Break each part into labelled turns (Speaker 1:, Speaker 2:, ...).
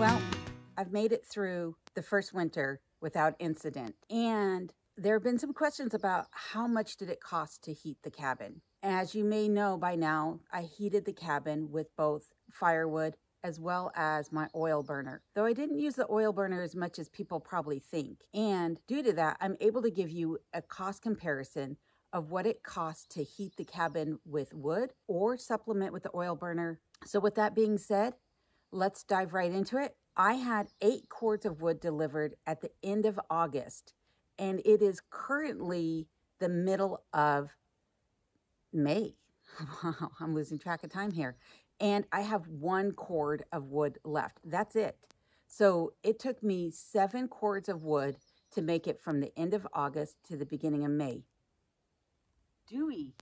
Speaker 1: Well, I've made it through the first winter without incident, and there have been some questions about how much did it cost to heat the cabin. As you may know by now, I heated the cabin with both firewood as well as my oil burner, though I didn't use the oil burner as much as people probably think. And due to that, I'm able to give you a cost comparison of what it costs to heat the cabin with wood or supplement with the oil burner. So with that being said, let's dive right into it. I had 8 cords of wood delivered at the end of August, and it is currently the middle of May. Wow, I'm losing track of time here. And I have 1 cord of wood left. That's it. So it took me 7 cords of wood to make it from the end of August to the beginning of May. Dewey,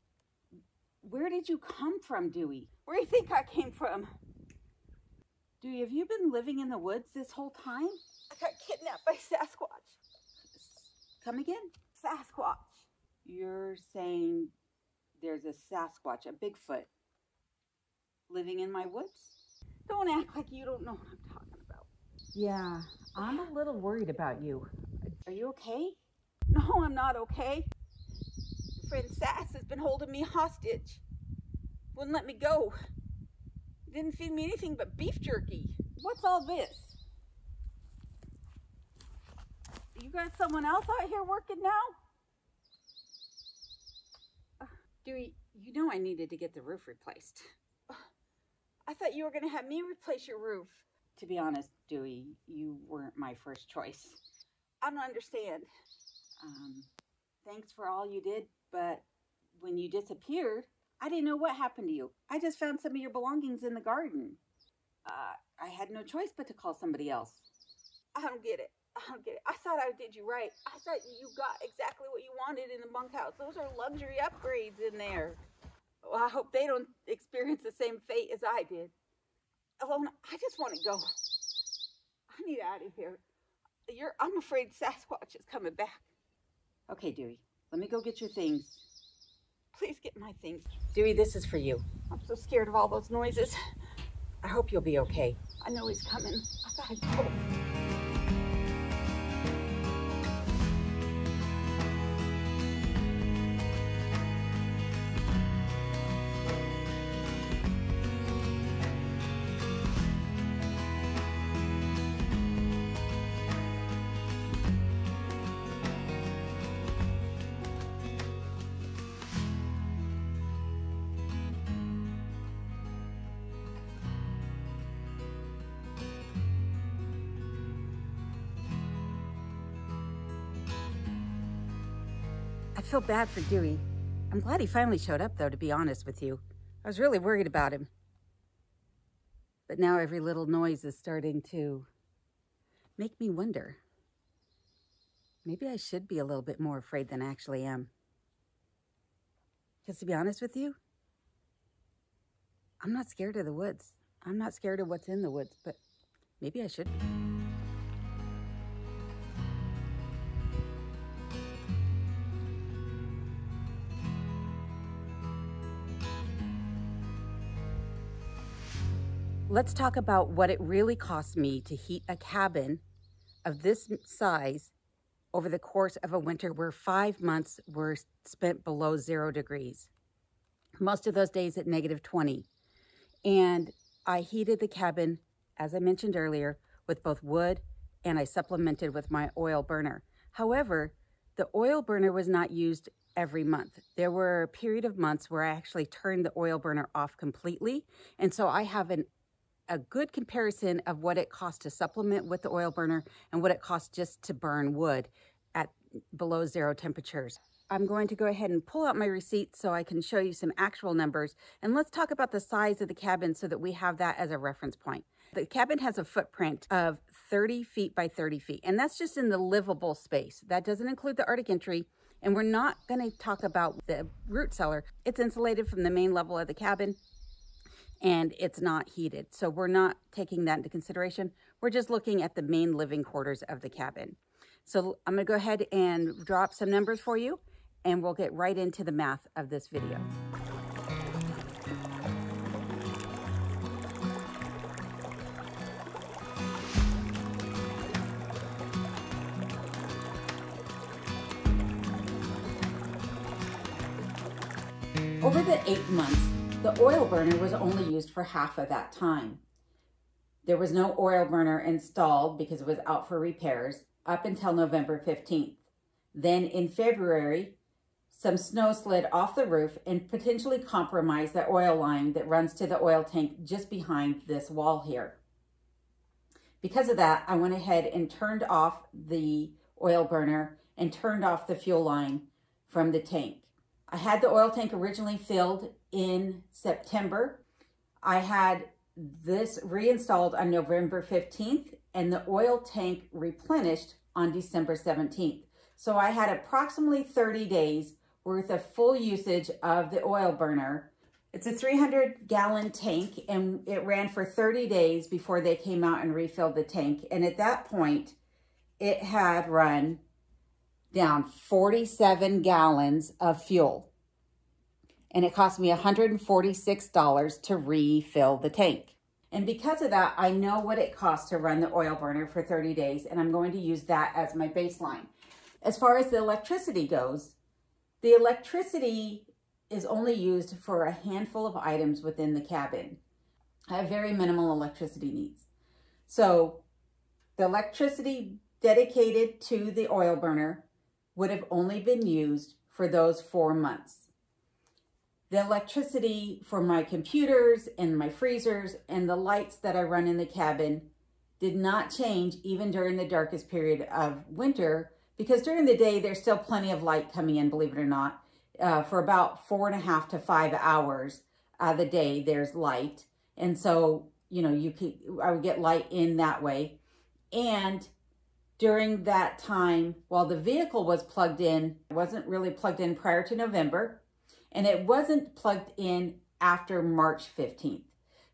Speaker 1: where did you come from, Dewey? Where do you think I came from? Dewey, have you been living in the woods this whole time? I got kidnapped by Sasquatch. Come again? Sasquatch. You're saying there's a Sasquatch, a Bigfoot, living in my woods? Don't act like you don't know what I'm talking about. Yeah, I'm a little worried about you. Are you okay? No, I'm not okay. Friend Sass has been holding me hostage. Wouldn't let me go. Didn't feed me anything but beef jerky. What's all this? You got someone else out here working now? Dewey, you know I needed to get the roof replaced. I thought you were going to have me replace your roof. To be honest, Dewey, you weren't my first choice. I don't understand. Thanks for all you did, but when you disappeared, I didn't know what happened to you. I just found some of your belongings in the garden. I had no choice but to call somebody else. I don't get it. I thought I did you right. I thought you got exactly what you wanted in the bunkhouse. Those are luxury upgrades in there. Well, I hope they don't experience the same fate as I did. Alona, I just want to go. I need out of here. I'm afraid Sasquatch is coming back. Okay, Dewey, let me go get your things. Please get my things. Dewey, this is for you. I'm so scared of all those noises. I hope you'll be okay. I know he's coming. I gotta go. I feel bad for Dewey. I'm glad he finally showed up, though, to be honest with you. I was really worried about him. But now every little noise is starting to make me wonder. Maybe I should be a little bit more afraid than I actually am. Because to be honest with you, I'm not scared of the woods. I'm not scared of what's in the woods, but maybe I should be. Let's talk about what it really cost me to heat a cabin of this size over the course of a winter where 5 months were spent below 0 degrees. Most of those days at -20. And I heated the cabin, as I mentioned earlier, with both wood and I supplemented with my oil burner. However, the oil burner was not used every month. There were a period of months where I actually turned the oil burner off completely. And so I have a good comparison of what it costs to supplement with the oil burner and what it costs just to burn wood at below 0 temperatures. I'm going to go ahead and pull out my receipt so I can show you some actual numbers. And let's talk about the size of the cabin so that we have that as a reference point. The cabin has a footprint of 30 feet by 30 feet, and that's just in the livable space. That doesn't include the Arctic entry, and we're not going to talk about the root cellar. It's insulated from the main level of the cabin, and it's not heated. So we're not taking that into consideration. We're just looking at the main living quarters of the cabin. So I'm gonna go ahead and drop some numbers for you, and we'll get right into the math of this video. Over the 8 months, the oil burner was only used for half of that time. There was no oil burner installed because it was out for repairs up until November 15th. Then in February, some snow slid off the roof and potentially compromised the oil line that runs to the oil tank just behind this wall here. Because of that, I went ahead and turned off the oil burner and turned off the fuel line from the tank. I had the oil tank originally filled in September. I had this reinstalled on November 15th and the oil tank replenished on December 17th. So I had approximately 30 days worth of full usage of the oil burner. It's a 300-gallon tank and it ran for 30 days before they came out and refilled the tank. And at that point, it had run down 47 gallons of fuel. And it cost me $146 to refill the tank. And because of that, I know what it costs to run the oil burner for 30 days, and I'm going to use that as my baseline. As far as the electricity goes, the electricity is only used for a handful of items within the cabin. I have very minimal electricity needs. So the electricity dedicated to the oil burner would have only been used for those 4 months. The electricity for my computers and my freezers and the lights that I run in the cabin did not change even during the darkest period of winter, because during the day, there's still plenty of light coming in, believe it or not. For about 4.5 to 5 hours of the day, there's light. And so, you know, I would get light in that way. And during that time, while the vehicle was plugged in, it wasn't really plugged in prior to November, and it wasn't plugged in after March 15th.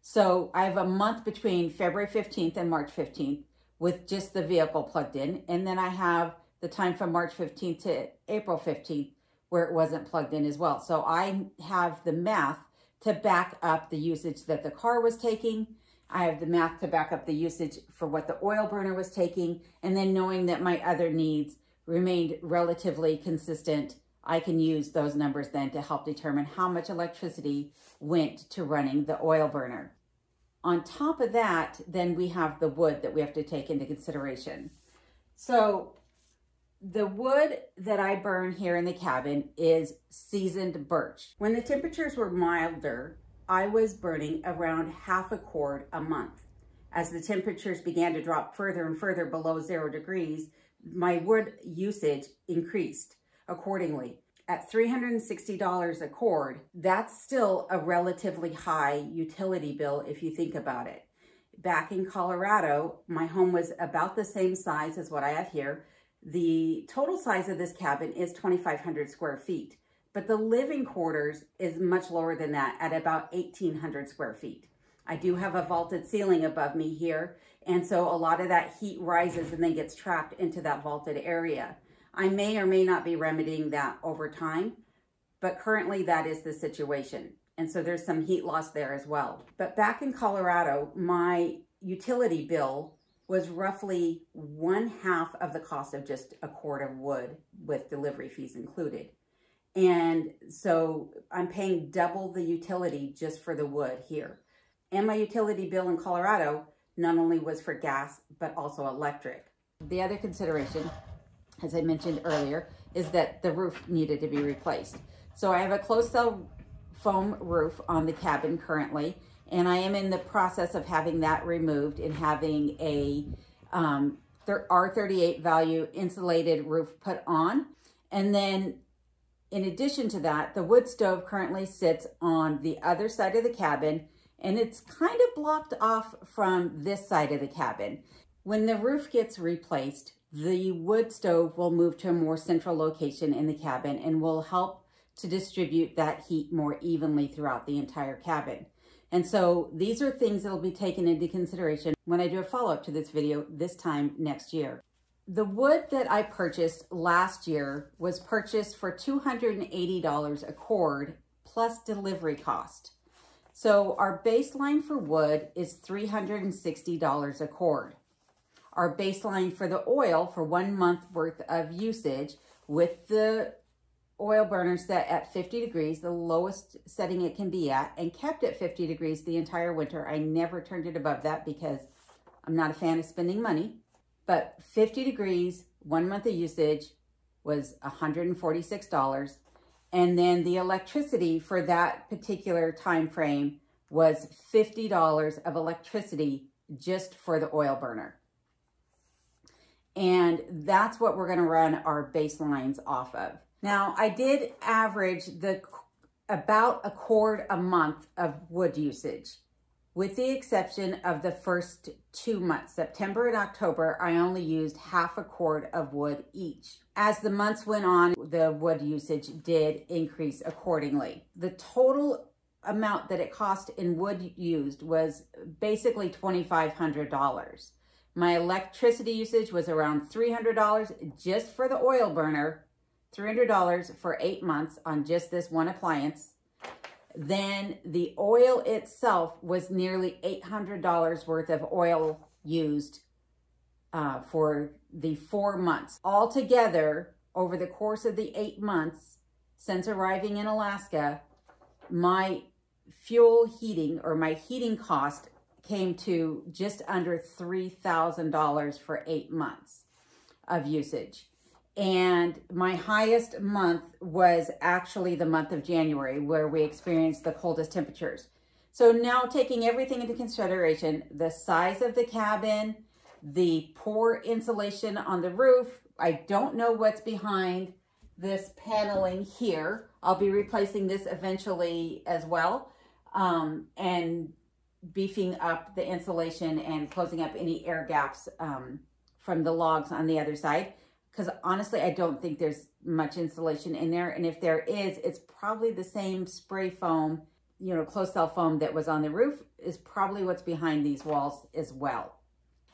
Speaker 1: So I have a month between February 15th and March 15th with just the vehicle plugged in. And then I have the time from March 15th to April 15th where it wasn't plugged in as well. So I have the math to back up the usage that the car was taking. I have the math to back up the usage for what the oil burner was taking. And then knowing that my other needs remained relatively consistent, I can use those numbers then to help determine how much electricity went to running the oil burner. On top of that, then we have the wood that we have to take into consideration. So the wood that I burn here in the cabin is seasoned birch. When the temperatures were milder, I was burning around half a cord a month. As the temperatures began to drop further and further below 0 degrees, my wood usage increased accordingly. At $360 a cord, that's still a relatively high utility bill if you think about it. Back in Colorado, my home was about the same size as what I have here. The total size of this cabin is 2,500 square feet, but the living quarters is much lower than that at about 1,800 square feet. I do have a vaulted ceiling above me here, and so a lot of that heat rises and then gets trapped into that vaulted area. I may or may not be remedying that over time, but currently that is the situation. And so there's some heat loss there as well. But back in Colorado, my utility bill was roughly 1/2 of the cost of just a cord of wood with delivery fees included. And so I'm paying double the utility just for the wood here. And my utility bill in Colorado not only was for gas, but also electric. The other consideration, as I mentioned earlier, is that the roof needed to be replaced. So I have a closed cell foam roof on the cabin currently, and I am in the process of having that removed and having a R38 value insulated roof put on. And then in addition to that, the wood stove currently sits on the other side of the cabin, and it's kind of blocked off from this side of the cabin. When the roof gets replaced, the wood stove will move to a more central location in the cabin and will help to distribute that heat more evenly throughout the entire cabin. And so these are things that will be taken into consideration when I do a follow-up to this video this time next year. The wood that I purchased last year was purchased for $280 a cord plus delivery cost. So our baseline for wood is $360 a cord. Our baseline for the oil for 1 month worth of usage with the oil burner set at 50 degrees, the lowest setting it can be at, and kept at 50 degrees the entire winter. I never turned it above that because I'm not a fan of spending money. But 50 degrees, 1 month of usage was $146. And then the electricity for that particular time frame was $50 of electricity just for the oil burner. And that's what we're going to run our baselines off of. Now, I did average about a quart a month of wood usage, with the exception of the first 2 months. September and October, I only used half a quart of wood each. As the months went on, the wood usage did increase accordingly. The total amount that it cost in wood used was basically $2,500. My electricity usage was around $300 just for the oil burner, $300 for 8 months on just this one appliance. Then the oil itself was nearly $800 worth of oil used for the 4 months. Altogether, over the course of the 8 months since arriving in Alaska, my fuel heating or my heating cost came to just under $3,000 for 8 months of usage. And my highest month was actually the month of January, where we experienced the coldest temperatures. So now, taking everything into consideration, the size of the cabin, the poor insulation on the roof, I don't know what's behind this paneling here. I'll be replacing this eventually as well, and beefing up the insulation and closing up any air gaps from the logs on the other side. Because honestly, I don't think there's much insulation in there. And if there is, it's probably the same spray foam, you know, closed cell foam that was on the roof is probably what's behind these walls as well.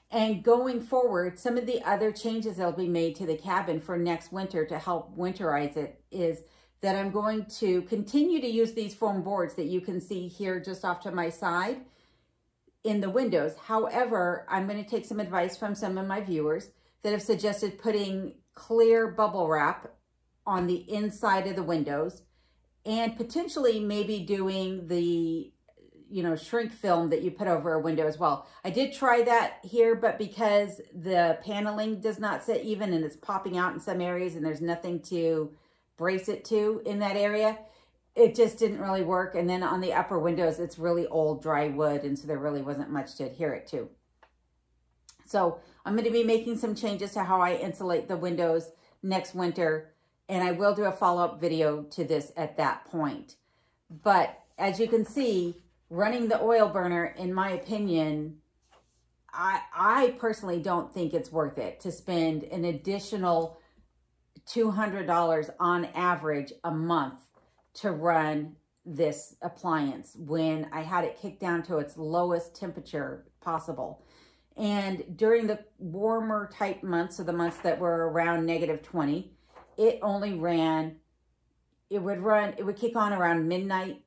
Speaker 1: And going forward, some of the other changes that'll be made to the cabin for next winter to help winterize it is that I'm going to continue to use these foam boards that you can see here just off to my side in the windows. However, I'm going to take some advice from some of my viewers that have suggested putting clear bubble wrap on the inside of the windows and potentially maybe doing the, you know, shrink film that you put over a window as well. I did try that here, but because the paneling does not sit even and it's popping out in some areas and there's nothing to brace it to in that area, it just didn't really work. And then on the upper windows, it's really old dry wood, and so there really wasn't much to adhere it to. So I'm going to be making some changes to how I insulate the windows next winter, and I will do a follow-up video to this at that point. But as you can see, running the oil burner, in my opinion, I personally don't think it's worth it to spend an additional $200 on average a month to run this appliance when I had it kicked down to its lowest temperature possible. And during the warmer type months, so the months that were around -20, it only ran, it would kick on around midnight,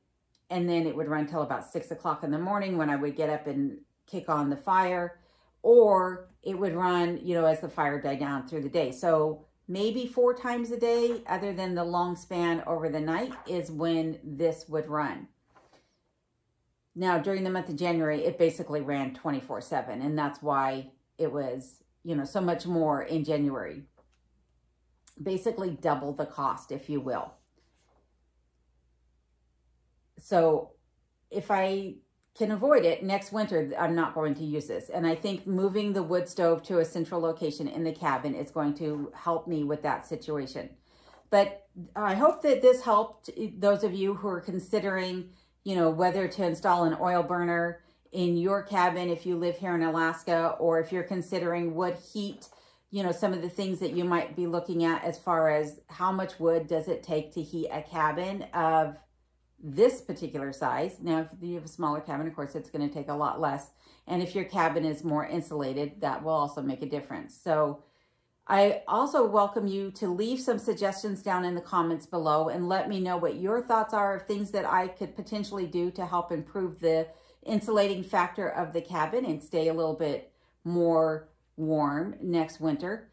Speaker 1: and then it would run till about 6 o'clock in the morning when I would get up and kick on the fire, or it would run, you know, as the fire died down through the day. So maybe 4 times a day, other than the long span over the night, is when this would run. Now, during the month of January, it basically ran 24/7, and that's why it was, you know, so much more in January. Basically double the cost, if you will. So if I can avoid it next winter, I'm not going to use this. And I think moving the wood stove to a central location in the cabin is going to help me with that situation. But I hope that this helped those of you who are considering, you know, whether to install an oil burner in your cabin if you live here in Alaska, or if you're considering wood heat, you know, some of the things that you might be looking at as far as how much wood does it take to heat a cabin of this particular size. Now, if you have a smaller cabin, of course, it's going to take a lot less. And if your cabin is more insulated, that will also make a difference. So I also welcome you to leave some suggestions down in the comments below and let me know what your thoughts are of things that I could potentially do to help improve the insulating factor of the cabin and stay a little bit more warm next winter.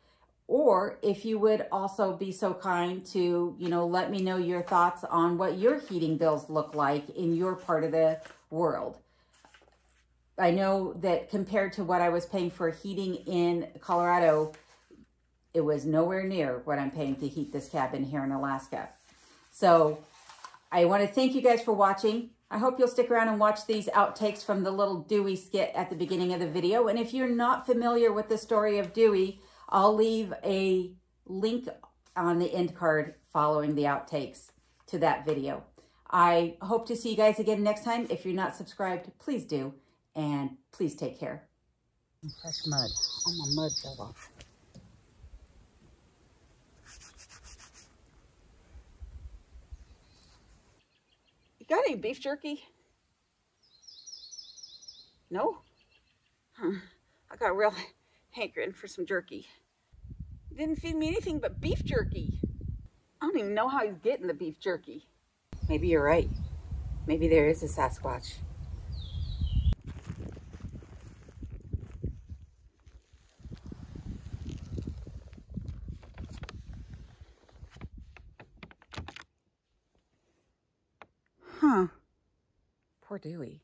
Speaker 1: Or if you would also be so kind to, let me know your thoughts on what your heating bills look like in your part of the world. I know that compared to what I was paying for heating in Colorado, it was nowhere near what I'm paying to heat this cabin here in Alaska. So I want to thank you guys for watching. I hope you'll stick around and watch these outtakes from the little Dewey skit at the beginning of the video. And if you're not familiar with the story of Dewey, I'll leave a link on the end card following the outtakes to that video. I hope to see you guys again next time. If you're not subscribed, please do. And please take care. Fresh mud. Oh, my mud fell off. You got any beef jerky? No? Huh. I got real hankering for some jerky. Didn't feed me anything but beef jerky. I don't even know how he's getting the beef jerky. Maybe you're right. Maybe there is a Sasquatch. Huh. Poor Dewey.